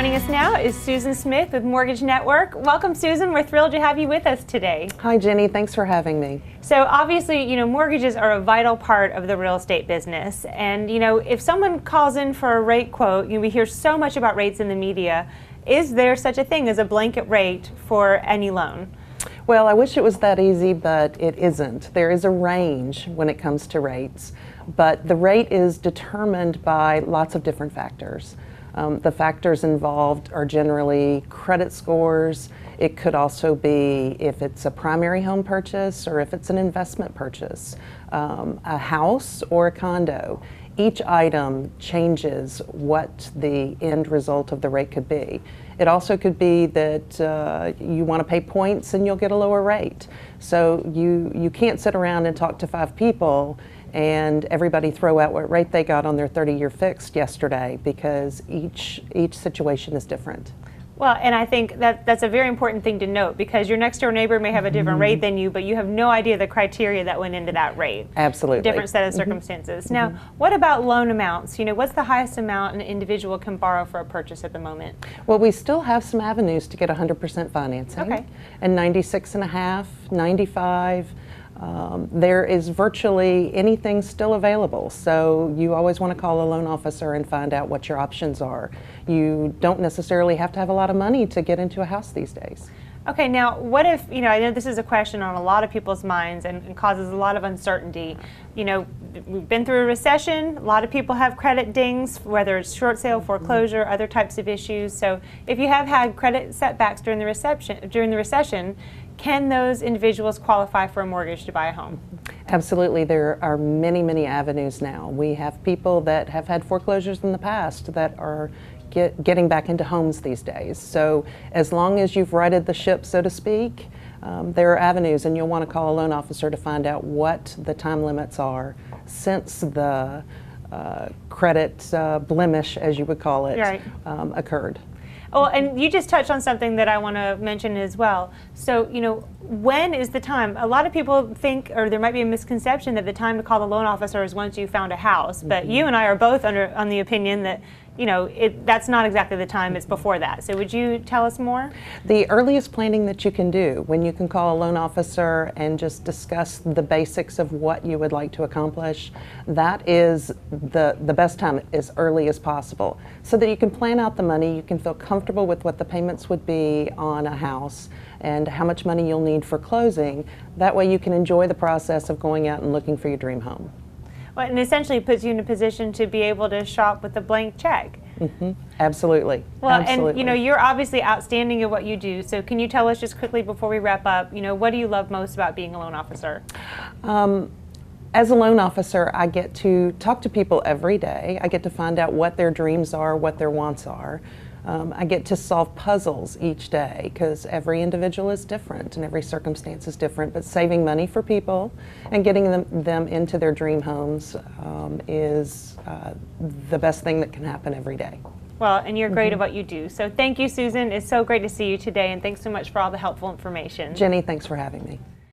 Joining us now is Susan Smith with Mortgage Network. Welcome, Susan. We're thrilled to have you with us today. Hi, Jenny. Thanks for having me. So obviously, mortgages are a vital part of the real estate business. And, if someone calls in for a rate quote, we hear so much about rates in the media. Is there such a thing as a blanket rate for any loan? Well, I wish it was that easy, but it isn't. There is a range when it comes to rates, but the rate is determined by lots of different factors. The factors involved are generally credit scores. It could also be if it's a primary home purchase or if it's an investment purchase, a house or a condo. Each item changes what the end result of the rate could be. It also could be that you want to pay points and you'll get a lower rate. So you can't sit around and talk to 5 people and everybody throw out what rate they got on their 30-year fixed yesterday, because each situation is different. Well, and I think that's a very important thing to note, because your next door neighbor may have a different rate than you, but you have no idea the criteria that went into that rate. Absolutely. Different set of circumstances. Now, what about loan amounts? What's the highest amount an individual can borrow for a purchase at the moment? Well, we still have some avenues to get 100% financing. Okay. And 96.5, 95. There is virtually anything still available, so you always want to call a loan officer and find out what your options are. You don't necessarily have to have a lot of money to get into a house these days. Okay, now what if, I know this is a question on a lot of people's minds and causes a lot of uncertainty. We've been through a recession, a lot of people have credit dings, whether it's short sale, foreclosure, other types of issues. So if you have had credit setbacks during the recession, can those individuals qualify for a mortgage to buy a home? Absolutely. There are many, many avenues now. We have people that have had foreclosures in the past that are getting back into homes these days. So as long as you've righted the ship, so to speak, there are avenues, and you'll want to call a loan officer to find out what the time limits are since the credit blemish, as you would call it, right, occurred. Oh, and you just touched on something that I want to mention as well. So, when is the time? A lot of people think, or there might be a misconception, that the time to call the loan officer is once you found a house. But you and I are both on the opinion that, that's not exactly the time, it's before that. So would you tell us more? The earliest planning that you can do, when you can call a loan officer and just discuss the basics of what you would like to accomplish, that is the best time, as early as possible, so that you can plan out the money, you can feel comfortable with what the payments would be on a house and how much money you'll need for closing. That way you can enjoy the process of going out and looking for your dream home. Well, and essentially puts you in a position to be able to shop with a blank check. Absolutely. Well, absolutely. And you're obviously outstanding at what you do. So can you tell us just quickly before we wrap up, what do you love most about being a loan officer? As a loan officer, I get to talk to people every day. I get to find out what their dreams are, what their wants are. I get to solve puzzles each day, because every individual is different and every circumstance is different, but saving money for people and getting them into their dream homes is the best thing that can happen every day. Well, and you're great at what you do. So thank you, Susan. It's so great to see you today, and thanks so much for all the helpful information. Jenny, thanks for having me.